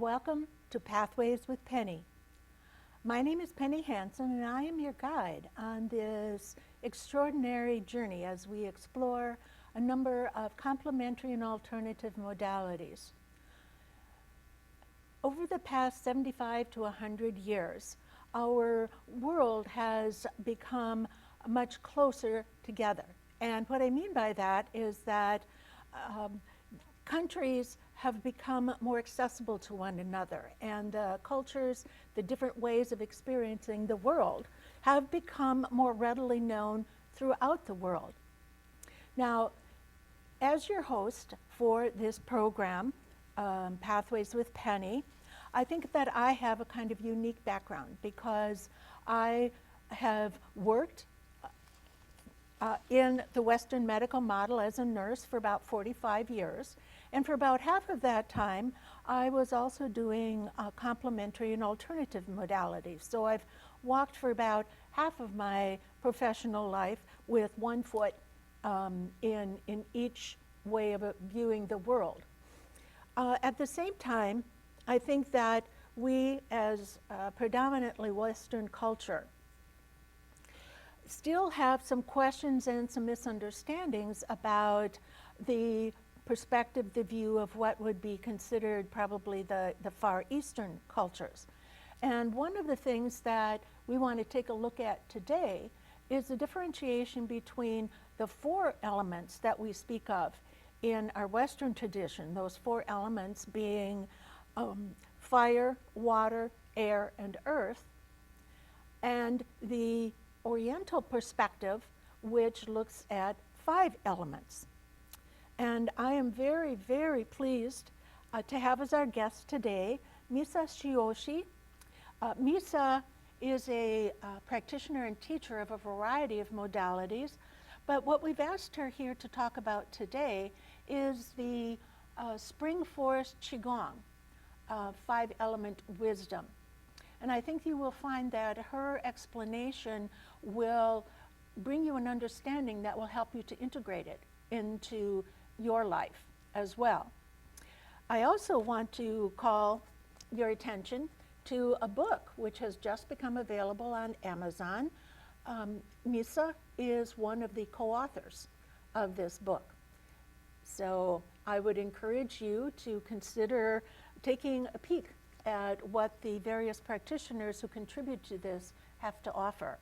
welcome to Pathways with Penny. My name is Penny Hanson, and I am your guide on this extraordinary journey as we explore a number of complementary and alternative modalities. Over the past 75 to 100 years, our world has become much closer together. And what I mean by that is that countries have become more accessible to one another, and cultures, the different ways of experiencing the world, have become more readily known throughout the world. Now, as your host for this program, Pathways with Penny, I think that I have a kind of unique background because I have worked in the Western medical model as a nurse for about 45 years. And for about half of that time, I was also doing complementary and alternative modalities. So I've walked for about half of my professional life with one foot in each way of viewing the world. At the same time, I think that we, as predominantly Western culture, still have some questions and some misunderstandings about the perspective, the view of what would be considered probably the Far Eastern cultures. And one of the things that we want to take a look at today is the differentiation between the four elements that we speak of in our Western tradition, those four elements being fire, water, air, and earth, and the Oriental perspective, which looks at 5 elements. And I am very, very pleased to have as our guest today Misa Tsuyoshi. Misa is a practitioner and teacher of a variety of modalities, but what we've asked her here to talk about today is the Spring Forest Qigong, 5-element wisdom. And I think you will find that her explanation will bring you an understanding that will help you to integrate it into your life as well. I also want to call your attention to a book which has just become available on Amazon. Misa is one of the co-authors of this book. So I would encourage you to consider taking a peek at what the various practitioners who contribute to this have to offer.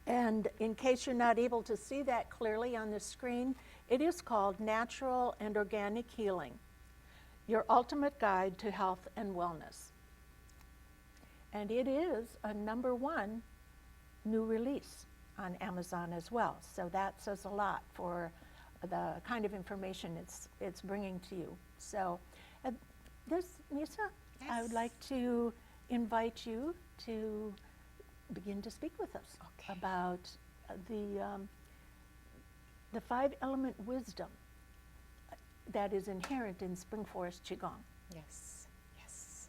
And in case you're not able to see that clearly on the screen, it is called Natural and Organic Healing, Your Ultimate Guide to Health and Wellness. And it is a #1 new release on Amazon as well. So that says a lot for the kind of information it's bringing to you. So Misa, yes. I would like to invite you to begin to speak with us about the 5-element wisdom that is inherent in Spring Forest Qigong. Yes, yes.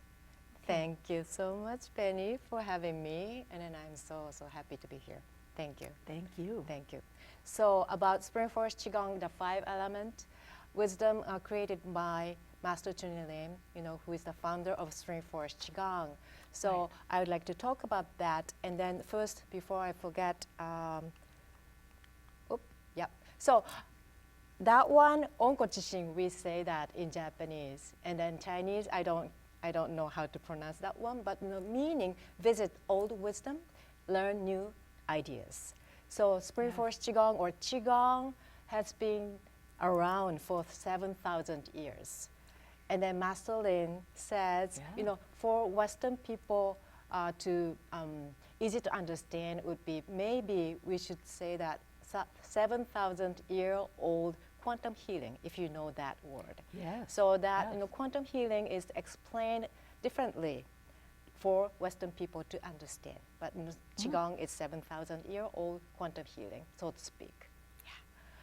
Thank you so much, Penny, for having me, and then I'm so happy to be here. Thank you. Thank you. Thank you. So about Spring Forest Qigong, the 5-element wisdom created by Master Chun Lim, who is the founder of Spring Forest Qigong. So right. I would like to talk about that, and then first, before I forget, So that one, Onko Chishin, we say that in Japanese, and then Chinese, I don't know how to pronounce that one, but meaning visit old wisdom, learn new ideas. So Spring Forest Qigong or Qigong has been around for 7,000 years. And then Master Lin says, for Western people to easy to understand would be maybe we should say that 7,000-year-old quantum healing, if you know that word. Yes. So that quantum healing is explained differently for Western people to understand. But Qigong is 7,000-year-old quantum healing, so to speak.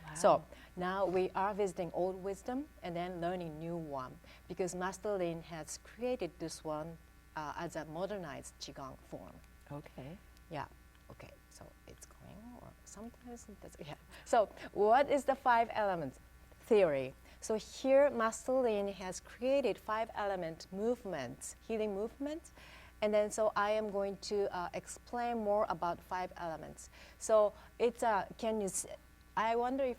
Wow. So now we are visiting old wisdom and then learning new one, because Master Lin has created this one as a modernized Qigong form. Okay. Yeah. Okay. So it's going, or sometimes it does. Yeah. So what is the 5 elements theory? So here, Master Lin has created 5-element movements, healing movements. And then so I am going to explain more about 5 elements. So it's I wonder if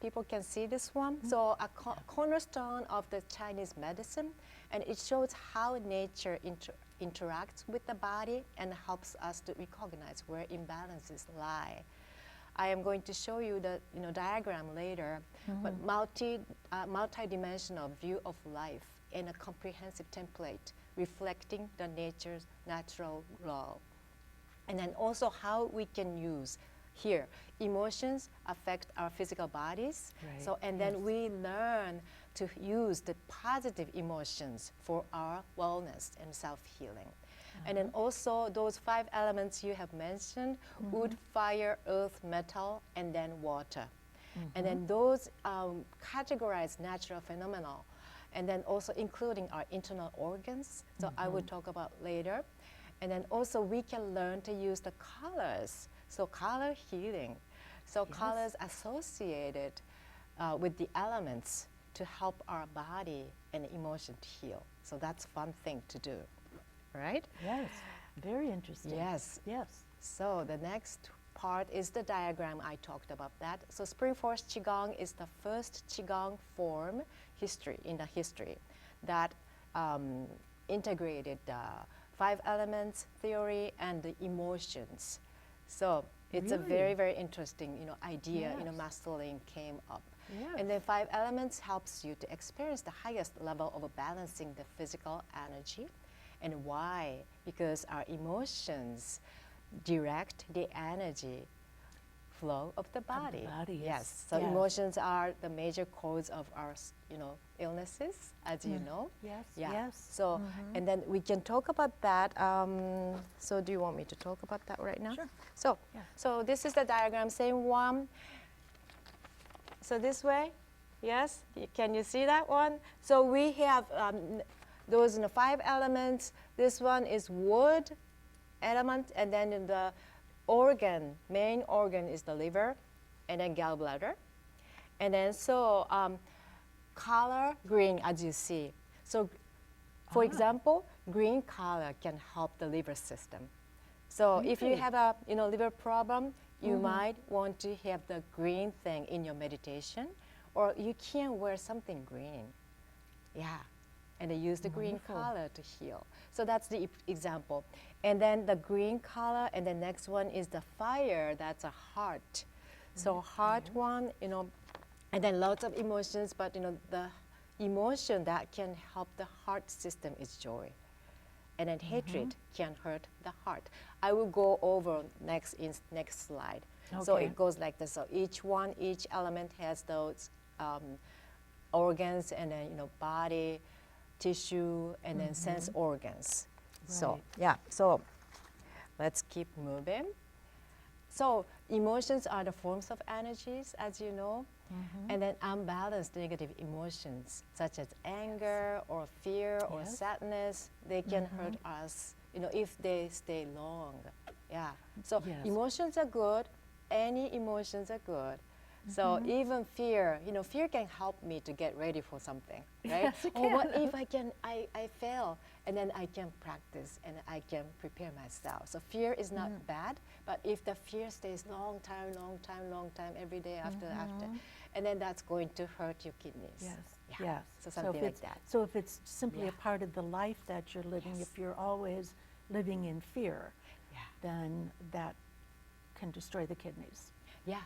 people can see this one. So a cornerstone of the Chinese medicine, and it shows how nature interacts with the body and helps us to recognize where imbalances lie. I am going to show you the diagram later, but multi-dimensional view of life in a comprehensive template reflecting the nature's natural law. And then also how we can use here. Emotions affect our physical bodies. Right. So, and then we learn to use the positive emotions for our wellness and self-healing. And then also those 5 elements you have mentioned, wood, fire, earth, metal, and then water. And then those categorize natural phenomena, and then also including our internal organs. So I will talk about later. And then also we can learn to use the colors. So color healing. So colors associated with the elements to help our body and emotion to heal. So that's a fun thing to do, right? Yes, very interesting. Yes. Yes. So the next part is the diagram. I talked about that. So Spring Forest Qigong is the first Qigong form in the history that integrated the 5 elements theory and the emotions. So it's a very, very interesting idea Master Lin came up. Yes. And then 5 elements helps you to experience the highest level of balancing the physical energy. And why? Because our emotions direct the energy flow of the body. Yes. So emotions are the major cause of our, illnesses, as you know. Yes. Yeah. Yes. So, and then we can talk about that. So, do you want me to talk about that right now? Sure. So, Yeah. so this is the diagram, same one. So this way, yes. Can you see that one? So we have those 5 elements. This one is wood element, and then in the main organ is the liver, and then gallbladder. And then so color green, as you see. So for example, green color can help the liver system. So if you have a liver problem, you might want to have the green thing in your meditation, or you can wear something green. Yeah. And they use the green color to heal. So that's the example. And then the green color, and the next one is the fire, that's a heart. So heart one, and then lots of emotions, but the emotion that can help the heart system is joy. And then hatred can hurt the heart. I will go over next slide. So it goes like this. So each element has those organs, and then body, tissue, and then sense organs. Right. So yeah, so let's keep moving. So emotions are the forms of energies, as you know, and then unbalanced negative emotions such as anger or fear or sadness, they can hurt us, if they stay long. Yeah. So emotions are good. Any emotions are good. So even fear, fear can help me to get ready for something, right? Yes, it Or what can. if I fail, and then I can practice and I can prepare myself. So fear is not bad, but if the fear stays long time, every day after, and then that's going to hurt your kidneys. Yes. Yeah. Yes. So something like that. So if it's simply a part of the life that you're living, if you're always living in fear, then that can destroy the kidneys. Yeah,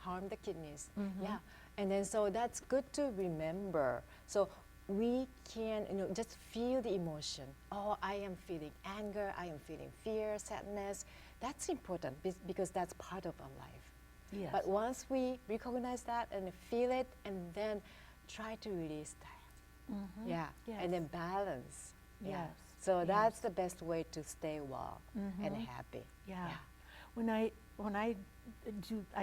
harm the kidneys. Yeah, and then so that's good to remember. So we can, just feel the emotion. Oh, I am feeling anger, I am feeling fear, sadness. That's important because that's part of our life. Yes. But once we recognize that and feel it, and then try to release that. Yeah, and then balance. Yeah. Yes. So that's the best way to stay well and happy. Yeah. When I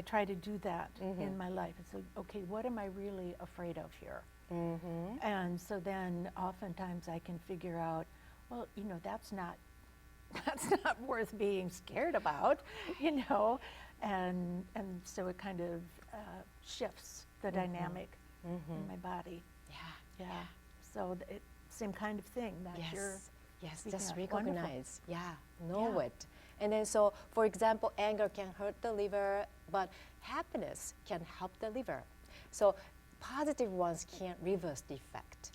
try to do that in my life. It's like, okay, what am I really afraid of here? And so then oftentimes I can figure out, well, that's not worth being scared about, and so it kind of shifts the dynamic in my body. Yeah. Yeah. So same kind of thing that you're Yes, speaking just of. recognize. Yeah, know Yeah. it. And then so, for example, anger can hurt the liver, but happiness can help the liver. So positive ones can reverse the effect.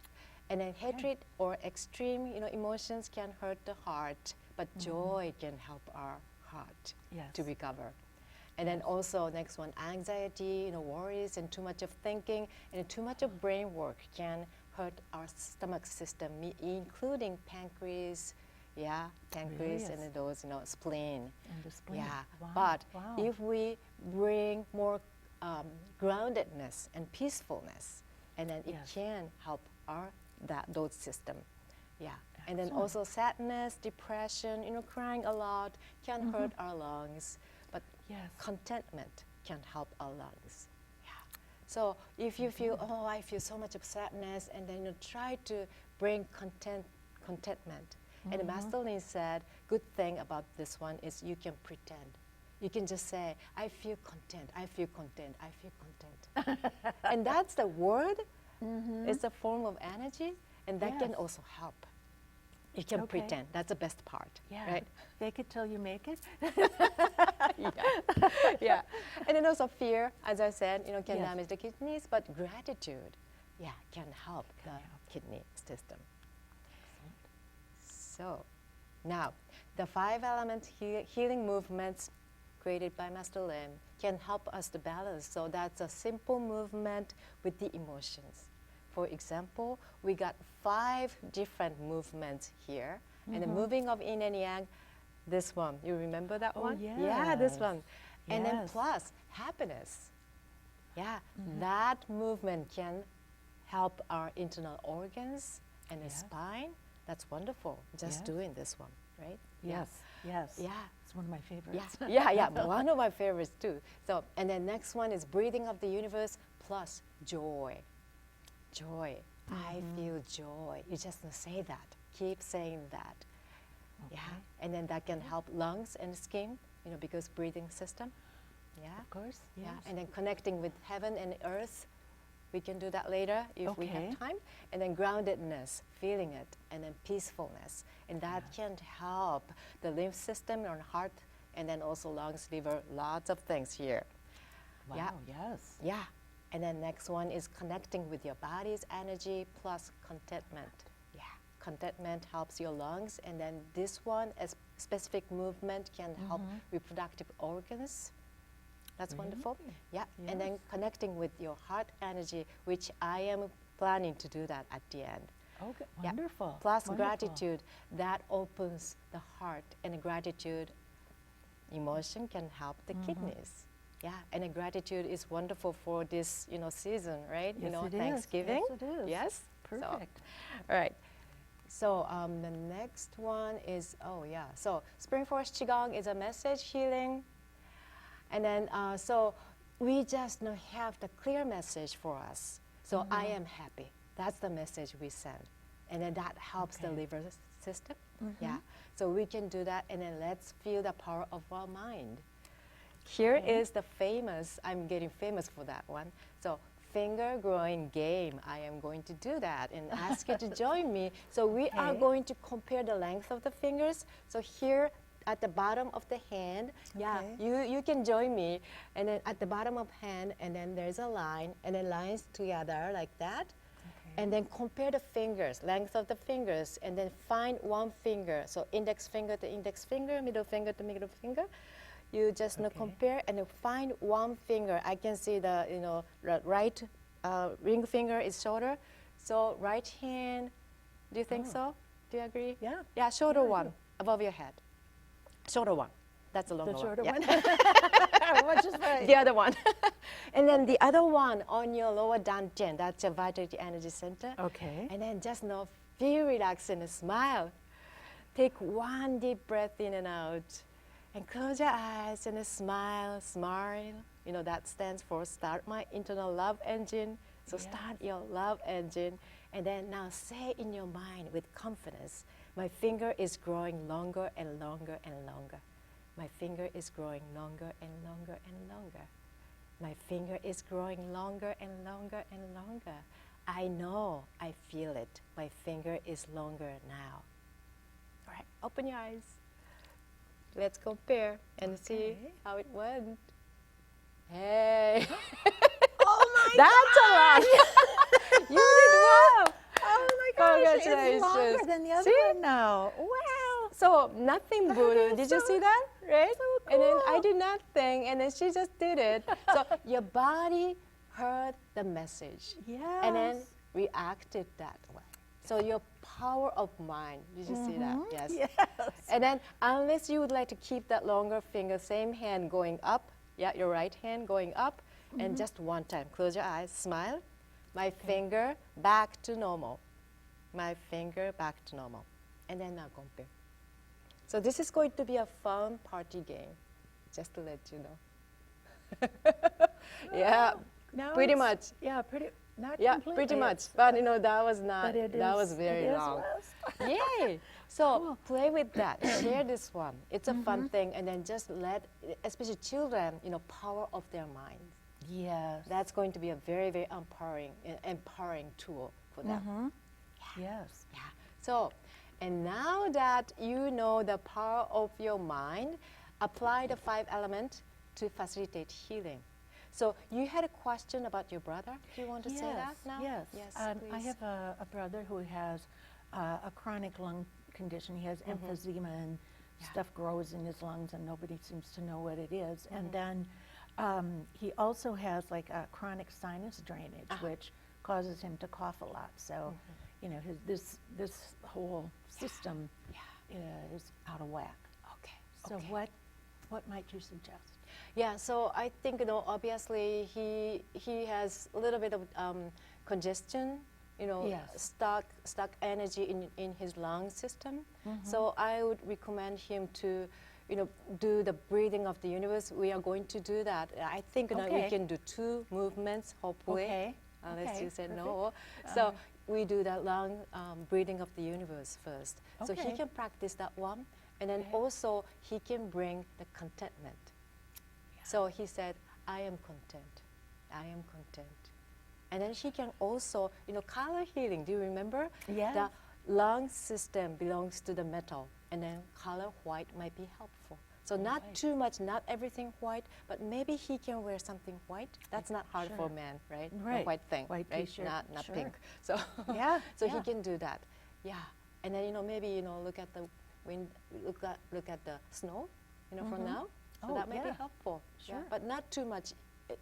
And then hatred or extreme, emotions can hurt the heart, but joy can help our heart to recover. And then also next one, anxiety, worries and too much of thinking and too much of brain work can hurt our stomach system, including pancreas, pancreas and those, spleen. And the spleen. Yeah, Wow. but Wow. if we bring more groundedness and peacefulness, and then it can help those system. Yeah, and then also sadness, depression, crying a lot can hurt our lungs, but contentment can help our lungs. Yeah. So if you feel, I feel so much of sadness, and then try to bring contentment. And Master Lin said, good thing about this one is you can pretend. You can just say, I feel content, I feel content, I feel content. And that's the word. It's a form of energy, and that can also help. You can pretend. That's the best part. Yeah. Right? Fake it till you make it. Yeah. And then also fear, as I said, can damage the kidneys, but gratitude, can help the kidney system. So now, the 5 element healing movements created by Master Lim can help us to balance. So that's a simple movement with the emotions. For example, we got 5 different movements here. And the moving of yin and yang, this one. You remember that one? Yeah, this one. And then plus happiness. Yeah, that movement can help our internal organs and the spine. That's wonderful, just doing this one, right? Yes. Yeah. It's one of my favorites. Yeah, one of my favorites too. So, and then next one is breathing of the universe plus joy. Joy. I feel joy. You just say that. Keep saying that. Yeah, and then that can help lungs and skin, because breathing system. Yeah, of course. Yes. Yeah, and then connecting with heaven and earth. We can do that later if we have time. And then groundedness, feeling it, and then peacefulness. And that can help the lymph system and heart, and then also lungs, liver, lots of things here. Wow, Yeah. And then next one is connecting with your body's energy plus contentment. Yeah, contentment helps your lungs. And then this one, a specific movement can help reproductive organs. That's wonderful. Yeah, and then connecting with your heart energy, which I am planning to do that at the end. Okay, wonderful. Plus gratitude, that opens the heart, and gratitude emotion can help the kidneys. Yeah, and gratitude is wonderful for this, season, right? Yes, it is. Thanksgiving. Yes, it is. Yes. Perfect. So, all right. So the next one is, so Spring Forest Qigong is a message healing. And then, so we just have the clear message for us. So I am happy. That's the message we send. And then that helps the liver system. Yeah. So we can do that. And then let's feel the power of our mind. Here is the famous, I'm getting famous for that one. So finger growing game. I am going to do that and ask you to join me. So we are going to compare the length of the fingers. So here, at the bottom of the hand, you can join me, and then at the bottom of hand, and then there's a line, and then lines together like that, and then compare the fingers, length of the fingers, and then find one finger, so index finger to index finger, middle finger to middle finger. You just compare and then find one finger. I can see the right ring finger is shorter, so right hand. Do you think so? Do you agree? Yeah. Yeah, shorter one above your head. Shorter one. That's a longer The shorter one. Which is right. The other one. And then the other one on your lower dantian. That's your vitality energy center. Okay. And then just feel relaxed and smile. Take one deep breath in and out. And close your eyes and smile, smile. That stands for start my internal love engine. So start your love engine. And then now say in your mind with confidence, my finger is growing longer and longer and longer. My finger is growing longer and longer and longer. My finger is growing longer and longer and longer. I know, I feel it. My finger is longer now. All right, open your eyes. Let's compare and see how it went. Hey. Oh my That's a lot. You did well. Oh my gosh, it's Congratulations. longer than the other See? one now. Wow. So nothing voodoo. is Did you so- see that? Right? so And then I cool. did nothing, and then she just did it. So your body heard the message, and then Yes. reacted that way. So your power of mind. Did you see that? Yes. Yes. And then unless you would like to keep that longer finger, same hand going up. Yeah, your right hand going up, and just one time. Close your eyes. Smile. My finger back to normal. My finger back to normal. And then now compare. So this is going to be a fun party game, just to let you know. Yeah, Now pretty it's- much. Yeah, pretty. Not Yeah, completely. pretty much. It's- But you know, that was not, but it that was is- very it is long. less. Yay! So play with that. Share this one. It's a fun thing, and then just let, especially children, you know, power of their minds. Yes. That's going to be a very, very empowering tool for them. Yes. Yeah. So, and now that you know the power of your mind, apply the 5 elements to facilitate healing. So you had a question about your brother. Do you want to say that now? Yes. Yes, I please. have a brother who has a chronic lung condition. He has emphysema and stuff grows in his lungs and nobody seems to know what it is. And then he also has like a chronic sinus drainage, which causes him to cough a lot. So, you know, this whole system is out of whack. Okay. So okay. what might you suggest? Yeah, so I think, you know, obviously he has a little bit of congestion, you know, Yes. stuck energy in his lung system. So I would recommend him to, you know, do the breathing of the universe. We are going to do that. I think, you know, we Okay. can do 2 movements, hopefully, Okay. unless Okay, you said perfect. no. So we do that lung breathing of the universe first. So he Okay. can practice that one, and then Okay. also he can bring the contentment. So he said, I am content. I am content. And then he can also, you know, color healing. Do you remember? Yes. The lung system belongs to the metal, and then color white might be helpful. So not Right. too much, not everything white, but maybe he can wear something white. That's not hard for Sure. men, right? A Right. white thing, White right? t-shirt, Not sure. pink. So Yeah, so yeah. he can do that. Yeah. And then, you know, maybe, you know, look at the wind, look at the snow, you know, from now. So Oh, that might be yeah. helpful. Yeah, Sure. but not too much.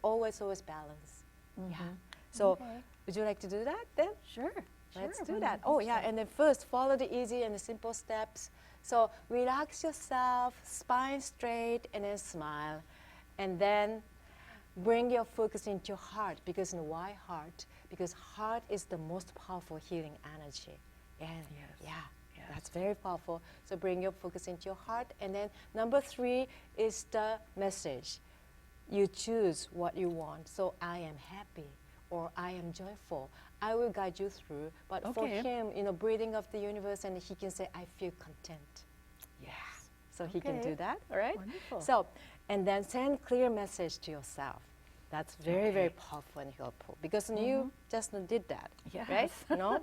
Always balance. Yeah. So Okay. would you like to do that then? Sure. Let's sure, do that. Oh, yeah. 100%. And then first, follow the easy and the simple steps. So relax yourself, spine straight, and then smile. And then bring your focus into your heart. Because, you know, why heart? Because heart is the most powerful healing energy. And Yes. yeah. Yes. That's very powerful. So bring your focus into your heart. And then number 3 is the message. You choose what you want. So I am happy or I am joyful. I will guide you through. But for Okay. him, you know, breathing of the universe, and he can say, I feel content. Yes. So he can Okay. do that, all right? Wonderful. So, and then send clear message to yourself. That's very, very Okay. powerful and helpful because you just did that, right? Yes. No,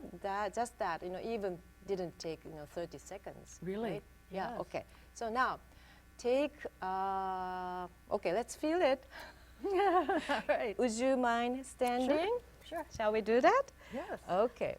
just that, you know, even didn't take, you know, 30 seconds. Really? Right? Yeah. Yes. Okay. So now, take. Okay, let's feel it. Right. Would you mind standing? Sure. Shall we do that? Yes. Okay.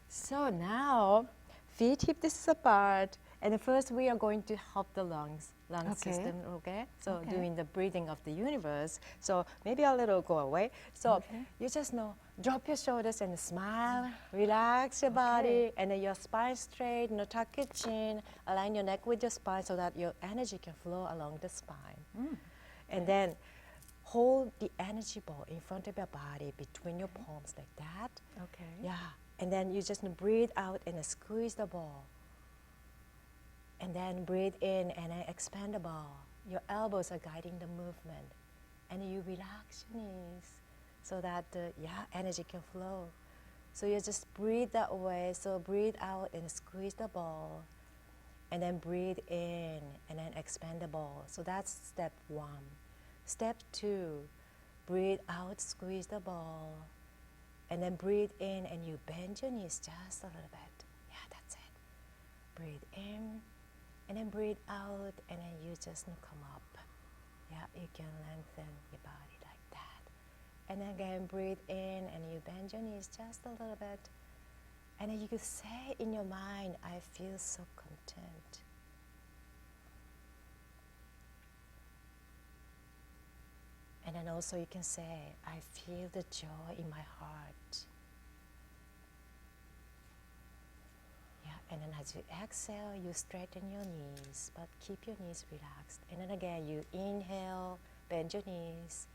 So now, feet hip distance apart, and first we are going to help the lung Okay. system. Okay. So Okay. doing the breathing of the universe. So maybe a little go away. So Okay. you just know, drop your shoulders and smile. Relax your body, and then your spine straight. You know, tuck your chin, align your neck with your spine so that your energy can flow along the spine. And then hold the energy ball in front of your body between your palms like that. Okay. Yeah. And then you just breathe out and squeeze the ball. And then breathe in and then expand the ball. Your elbows are guiding the movement. And you relax your knees so that the energy can flow. So you just breathe that way. So breathe out and squeeze the ball. And then breathe in and then expand the ball. So that's step 1. Step 2, breathe out, squeeze the ball. And then breathe in and you bend your knees just a little bit. Yeah, that's it. Breathe in and then breathe out and then you just come up. Yeah, you can lengthen your body like that. And again, breathe in and you bend your knees just a little bit. And then you can say in your mind, I feel so content. And then also you can say, I feel the joy in my heart. Yeah, and then as you exhale, you straighten your knees, but keep your knees relaxed. And then again, you inhale, bend your knees.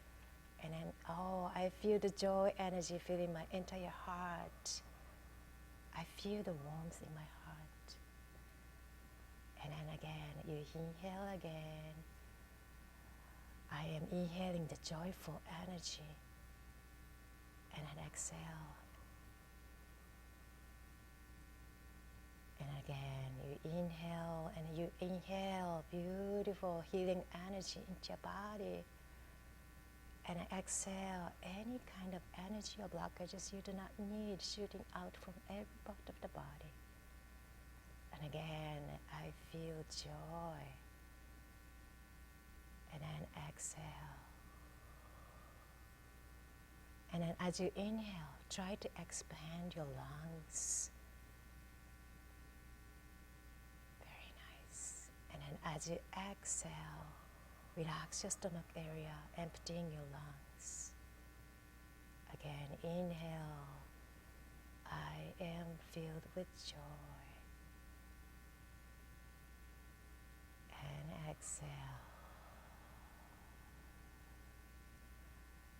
And then, oh, I feel the joy energy filling my entire heart. I feel the warmth in my heart. And then again, you inhale again. I am inhaling the joyful energy. And then exhale. And again, you inhale and you inhale beautiful healing energy into your body. And exhale any kind of energy or blockages you do not need shooting out from every part of the body. And again, I feel joy. And then exhale. And then as you inhale, try to expand your lungs. Very nice. And then as you exhale, relax your stomach area, emptying your lungs. Again, inhale. I am filled with joy. And exhale.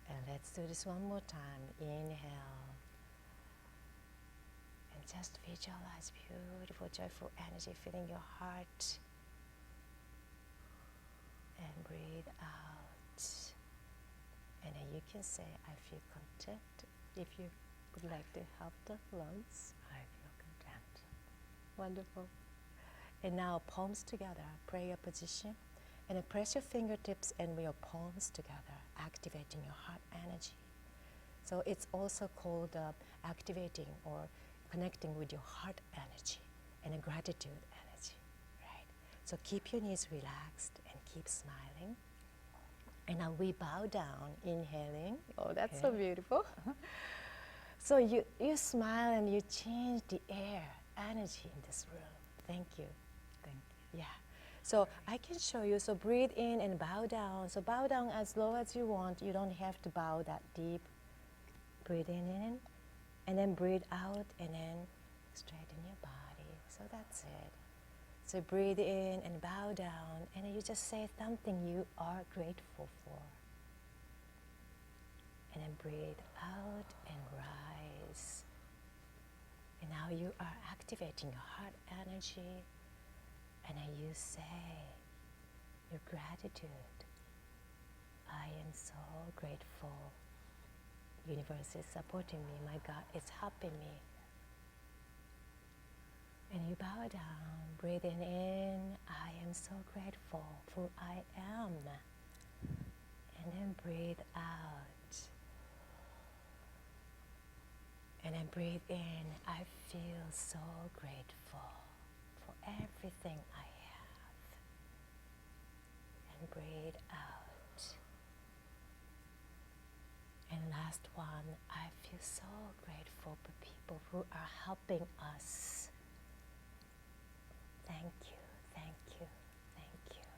And let's do this one more time. Inhale. And just visualize beautiful, joyful energy filling your heart. And breathe out. And then you can say, I feel content. If you would like to help the lungs, I feel content. Wonderful. And now palms together, prayer position. And then press your fingertips and your palms together, activating your heart energy. So it's also called activating or connecting with your heart energy and a gratitude energy, right? So keep your knees relaxed and keep smiling. And now we bow down, inhaling. Oh, that's so beautiful. So you smile and you change the air, energy in this room. Thank you. Thank you. Yeah. So I can show you. So breathe in and bow down. So bow down as low as you want. You don't have to bow that deep. Breathe in and then breathe out and then straighten your body. So that's it. So breathe in and bow down and then you just say something you are grateful for. And then breathe out and rise. And now you are activating your heart energy. And then you say your gratitude. I am so grateful. Universe is supporting me. My God is helping me. And you bow down, breathing in. I am so grateful for I am. And then breathe out. And then breathe in. I feel so grateful for everything I have. And breathe out. And last one, I feel so grateful for people who are helping us. Thank you, thank you, thank you.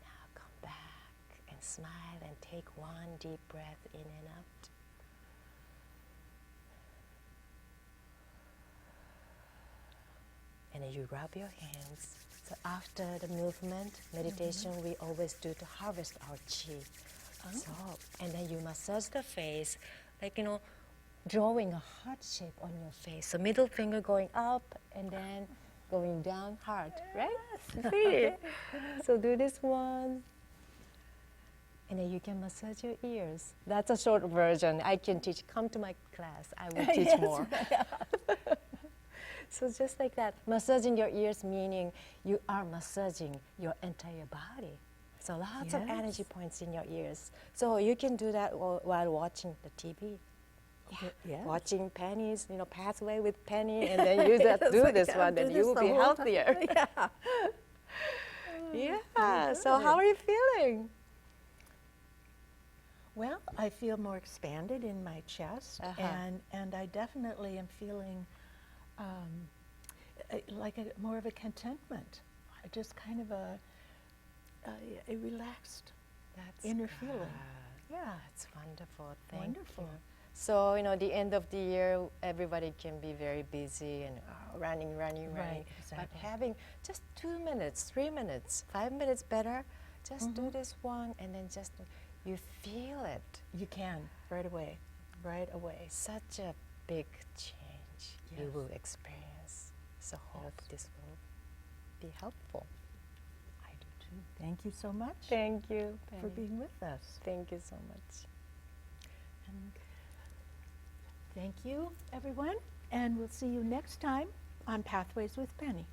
Now come back and smile and take one deep breath in and out. And then you rub your hands. So after the movement, meditation, we always do to harvest our chi. Oh. So, and then you massage the face, like, drawing a heart shape on your face. So middle finger going up and then going down, heart, right? See? So do this one. And then you can massage your ears. That's a short version. I can teach. Come to my class. I will teach Yes. more. So just like that, massaging your ears meaning you are massaging your entire body. So lots of Yes. energy points in your ears. So you can do that while watching the TV. Yes. Watching Penny's, pathway with Penny, and then you just do this one, then you will be whole time. healthier. Yeah. Yeah. So how are you feeling? Well, I feel more expanded in my chest, and I definitely am feeling like more of a contentment, just kind of a relaxed That's inner good. feeling. Yeah, That's wonderful. Thank wonderful. you. So, the end of the year, everybody can be very busy and running. Right, But exactly. having just 2 minutes, 3 minutes, 5 minutes better, just do this one, and then just you feel it. You can right away, right away. Such a big change you Yes. will experience. So hope this will be helpful. I do too. Thank you so much Thank you for being with us. Thank you so much. And thank you, everyone, and we'll see you next time on Pathways with Penny.